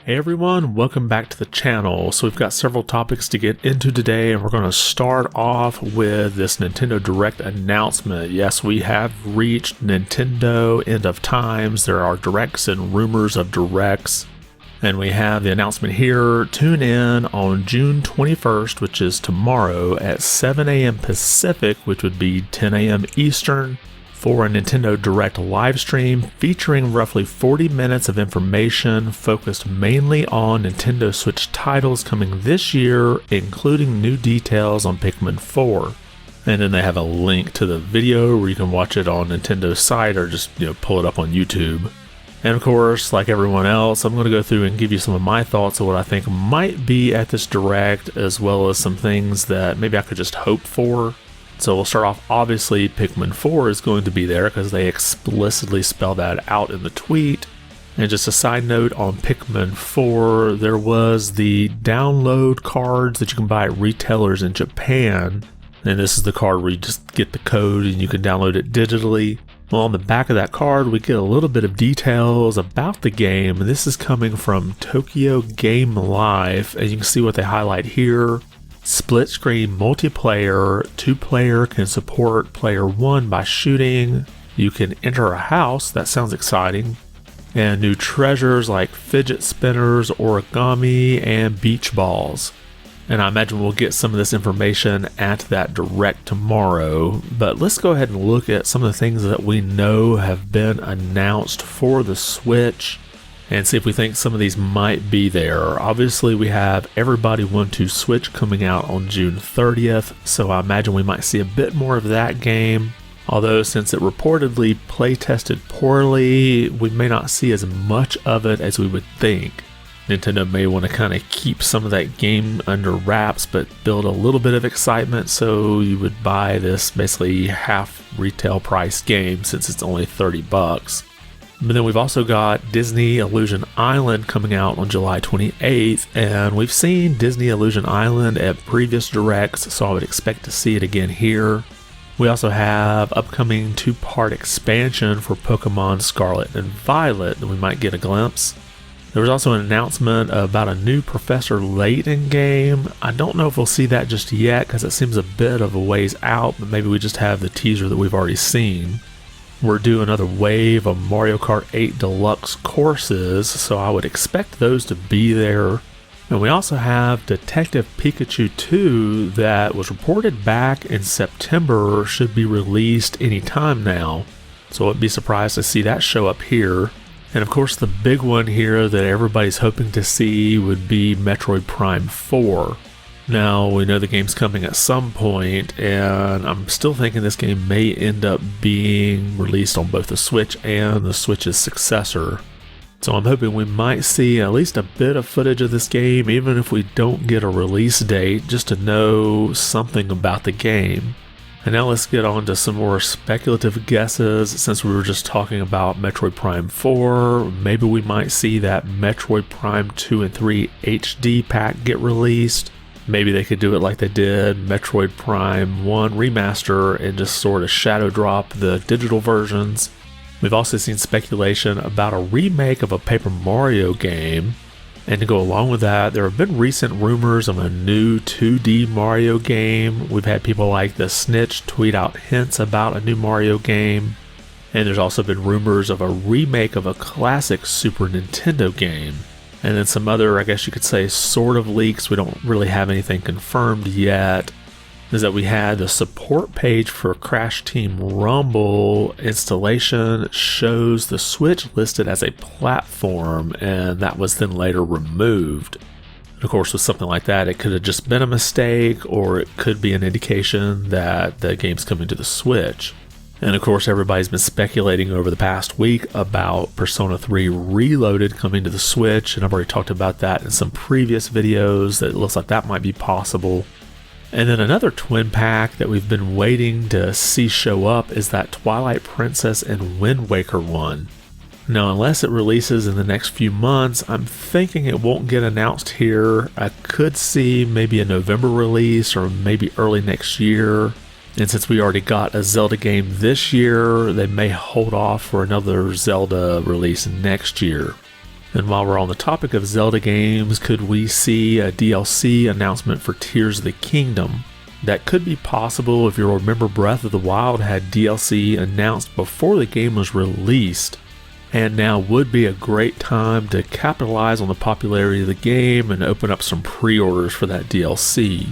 Hey everyone, welcome back to the channel. So we've got several topics to get into today, and we're going to start off with this Nintendo Direct announcement. Yes, we have reached Nintendo end of times. There are directs and rumors of directs, and we have the announcement here. Tune in on June 21st, which is tomorrow at 7 a.m. Pacific, which would be 10 a.m. Eastern, for a Nintendo Direct live stream featuring roughly 40 minutes of information focused mainly on Nintendo Switch titles coming this year, including new details on Pikmin 4. And then they have a link to the video where you can watch it on Nintendo's site or just pull it up on YouTube. And of course, like everyone else, I'm going to go through and give you some of my thoughts of what I think might be at this Direct, as well as some things that maybe I could just hope for. So we'll start off, obviously Pikmin 4 is going to be there because they explicitly spell that out in the tweet. And just a side note on Pikmin 4, there was the download cards that you can buy at retailers in Japan. And this is the card where you just get the code and you can download it digitally. Well, on the back of that card, we get a little bit of details about the game. This is coming from Tokyo Game Life, and you can see what they highlight here. Split screen multiplayer, 2-player can support player 1 by shooting. You can enter a house, that sounds exciting. And new treasures like fidget spinners, origami, and beach balls. And I imagine we'll get some of this information at that Direct tomorrow. But let's go ahead and look at some of the things that we know have been announced for the Switch and see if we think some of these might be there. Obviously, we have Everybody Want to Switch coming out on June 30th, so I imagine we might see a bit more of that game. Although, since it reportedly play-tested poorly, we may not see as much of it as we would think. Nintendo may want to kind of keep some of that game under wraps, but build a little bit of excitement, so you would buy this basically half retail price game since it's only $30. But then we've also got Disney Illusion Island coming out on July 28th, and we've seen Disney Illusion Island at previous Directs, so I would expect to see it again here. We also have upcoming 2-part expansion for Pokemon Scarlet and Violet that we might get a glimpse. There was also an announcement about a new Professor Layton game. I don't know if we'll see that just yet because it seems a bit of a ways out, but maybe we just have the teaser that we've already seen. We're due another wave of Mario Kart 8 Deluxe courses, so I would expect those to be there. And we also have Detective Pikachu 2 that was reported back in September, should be released anytime now. So I wouldn't be surprised to see that show up here. And of course the big one here that everybody's hoping to see would be Metroid Prime 4. Now, we know the game's coming at some point, and I'm still thinking this game may end up being released on both the Switch and the Switch's successor. So I'm hoping we might see at least a bit of footage of this game, even if we don't get a release date, just to know something about the game. And now let's get on to some more speculative guesses. Since we were just talking about Metroid Prime 4, maybe we might see that Metroid Prime 2 and 3 HD pack get released. Maybe they could do it like they did Metroid Prime 1 Remaster and just sort of shadow drop the digital versions. We've also seen speculation about a remake of a Paper Mario game. And to go along with that, there have been recent rumors of a new 2D Mario game. We've had people like The Snitch tweet out hints about a new Mario game. And there's also been rumors of a remake of a classic Super Nintendo game. And then some other, I guess you could say, sort of leaks. We don't really have anything confirmed yet. Is that we had the support page for Crash Team Rumble installation shows the Switch listed as a platform, and that was then later removed. And of course, with something like that, it could have just been a mistake, or it could be an indication that the game's coming to the Switch. And of course, everybody's been speculating over the past week about Persona 3 Reloaded coming to the Switch, and I've already talked about that in some previous videos, that it looks like that might be possible. And then another twin pack that we've been waiting to see show up is that Twilight Princess and Wind Waker one. Now, unless it releases in the next few months, I'm thinking it won't get announced here. I could see maybe a November release or maybe early next year. And since we already got a Zelda game this year, they may hold off for another Zelda release next year. And while we're on the topic of Zelda games, could we see a DLC announcement for Tears of the Kingdom? That could be possible. If you remember, Breath of the Wild had DLC announced before the game was released, and now would be a great time to capitalize on the popularity of the game and open up some pre-orders for that DLC.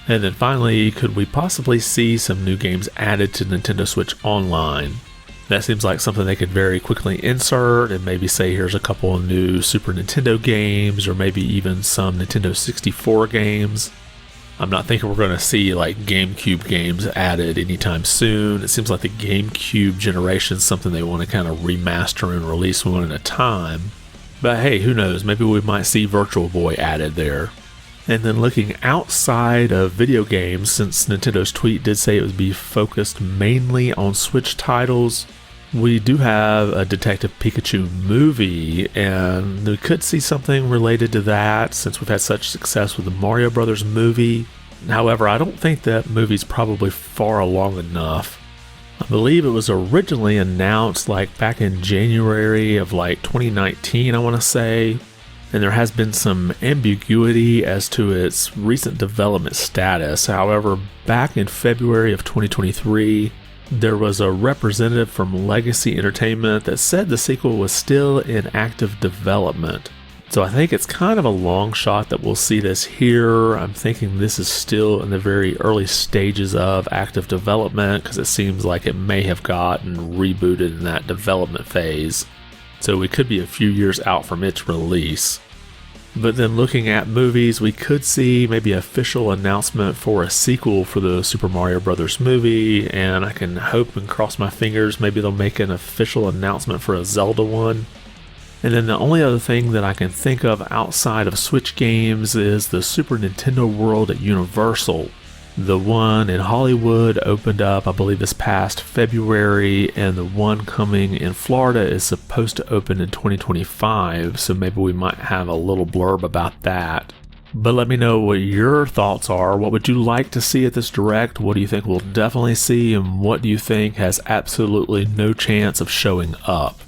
And then finally, could we possibly see some new games added to Nintendo Switch Online? That seems like something they could very quickly insert and maybe say here's a couple of new Super Nintendo games, or maybe even some Nintendo 64 games. I'm not thinking we're going to see like GameCube games added anytime soon. It seems like the GameCube generation is something they want to kind of remaster and release one at a time. But hey, who knows? Maybe we might see Virtual Boy added there. And then looking outside of video games, since Nintendo's tweet did say it would be focused mainly on Switch titles, we do have a Detective Pikachu movie, and we could see something related to that since we've had such success with the Mario Brothers movie. However, I don't think that movie's probably far along enough. I believe it was originally announced like back in January of like 2019, I want to say, and there has been some ambiguity as to its recent development status. However, back in February of 2023, there was a representative from Legacy Entertainment that said the sequel was still in active development. So I think it's kind of a long shot that we'll see this here. I'm thinking this is still in the very early stages of active development because it seems like it may have gotten rebooted in that development phase. So we could be a few years out from its release. But then looking at movies, we could see maybe an official announcement for a sequel for the Super Mario Brothers movie, and I can hope and cross my fingers maybe they'll make an official announcement for a Zelda one. And then the only other thing that I can think of outside of Switch games is the Super Nintendo World at Universal. The one in Hollywood opened up, I believe, this past February, and the one coming in Florida is supposed to open in 2025, so maybe we might have a little blurb about that. But let me know what your thoughts are. What would you like to see at this Direct? What do you think we'll definitely see, and what do you think has absolutely no chance of showing up?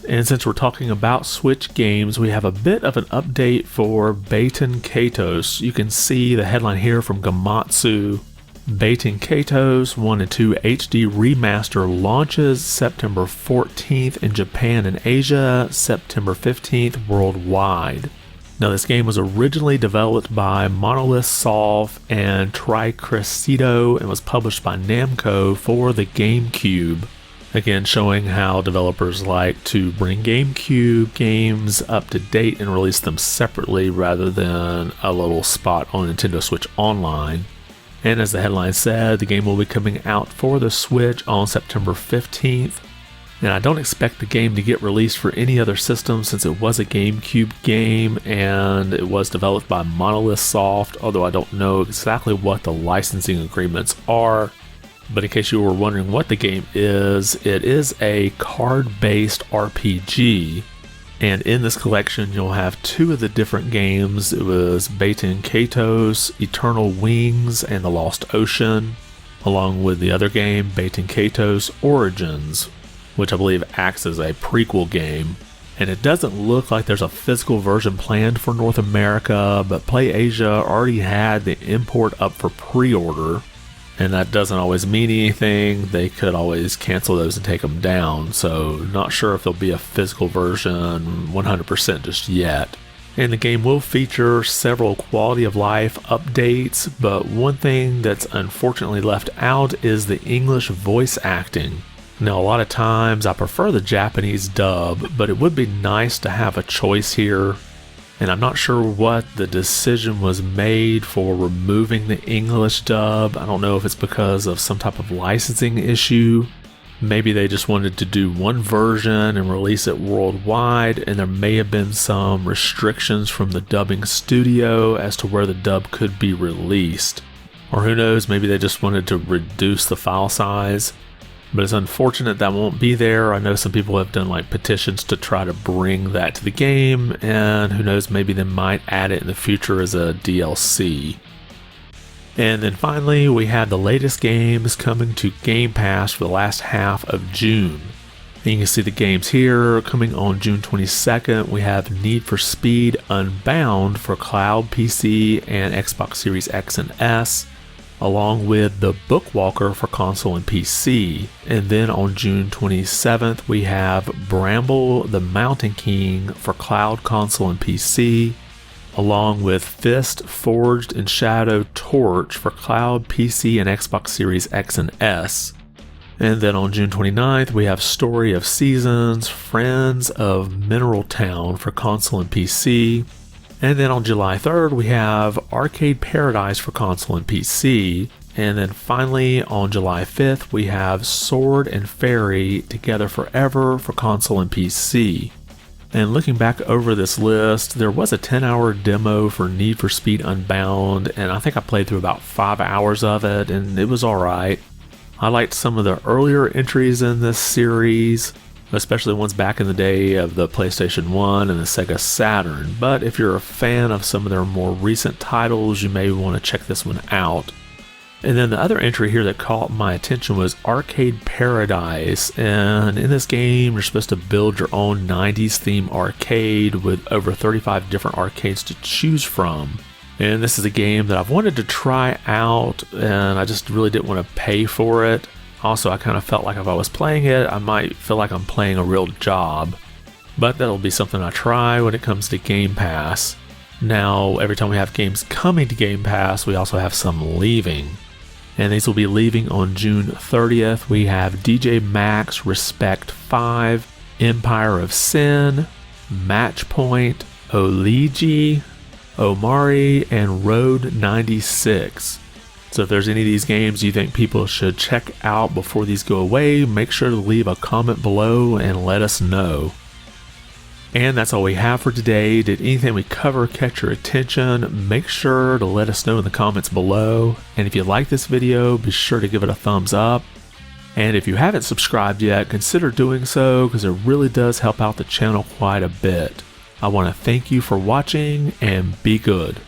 And since we're talking about Switch games, we have a bit of an update for Baten Kaitos. You can see the headline here from Gamatsu. Baten Kaitos 1 and 2 HD Remaster launches September 14th in Japan and Asia, September 15th worldwide. Now this game was originally developed by Monolith Soft and Tricresido and was published by Namco for the GameCube. Again, showing how developers like to bring GameCube games up to date and release them separately rather than a little spot on Nintendo Switch Online. And as the headline said, the game will be coming out for the Switch on September 15th. And I don't expect the game to get released for any other system since it was a GameCube game and it was developed by Monolith Soft, although I don't know exactly what the licensing agreements are. But in case you were wondering what the game is, it is a card-based RPG. And in this collection, you'll have two of the different games. It was Baten Kaitos, Eternal Wings, and The Lost Ocean, along with the other game, Baten Kaitos Origins, which I believe acts as a prequel game. And it doesn't look like there's a physical version planned for North America, but PlayAsia already had the import up for pre-order. And that doesn't always mean anything. They could always cancel those and take them down. So not sure if there'll be a physical version 100% just yet. And the game will feature several quality of life updates, but one thing that's unfortunately left out is the English voice acting. Now a lot of times I prefer the Japanese dub, but it would be nice to have a choice here. And I'm not sure what the decision was made for removing the English dub. I don't know if it's because of some type of licensing issue. Maybe they just wanted to do one version and release it worldwide, and there may have been some restrictions from the dubbing studio as to where the dub could be released. Or who knows, maybe they just wanted to reduce the file size. But it's unfortunate that won't be there. I know some people have done like petitions to try to bring that to the game, and who knows, maybe they might add it in the future as a DLC. And then finally, we have the latest games coming to Game Pass for the last half of June. And you can see the games here. Coming on June 22nd, we have Need for Speed Unbound for Cloud, PC, and Xbox Series X and S, along with The Bookwalker for console and PC. And then on June 27th, we have Bramble the Mountain King for cloud, console, and PC, along with Fist Forged in Shadow Torch for cloud, PC, and Xbox Series X and S. And then on June 29th, we have Story of Seasons, Friends of Mineral Town for console and PC. And then on July 3rd, we have Arcade Paradise for console and PC. And then finally, on July 5th, we have Sword and Fairy Together Forever for console and PC. And looking back over this list, there was a 10-hour demo for Need for Speed Unbound, and I think I played through about 5 hours of it, and it was alright. I liked some of the earlier entries in this series, especially ones back in the day of the PlayStation 1 and the Sega Saturn, but if you're a fan of some of their more recent titles, you may want to check this one out. And then the other entry here that caught my attention was Arcade Paradise, and in this game you're supposed to build your own 90s theme arcade with over 35 different arcades to choose from. And this is a game that I've wanted to try out, and I just really didn't want to pay for it. Also, I kind of felt like if I was playing it, I might feel like I'm playing a real job. But that'll be something I try when it comes to Game Pass. Now, every time we have games coming to Game Pass, we also have some leaving. And these will be leaving on June 30th. We have DJ Max Respect 5, Empire of Sin, Matchpoint, Oligi, Omari, and Road 96. So if there's any of these games you think people should check out before these go away, make sure to leave a comment below and let us know. And that's all we have for today. Did anything we cover catch your attention? Make sure to let us know in the comments below. And if you like this video, be sure to give it a thumbs up. And if you haven't subscribed yet, consider doing so because it really does help out the channel quite a bit. I want to thank you for watching and be good.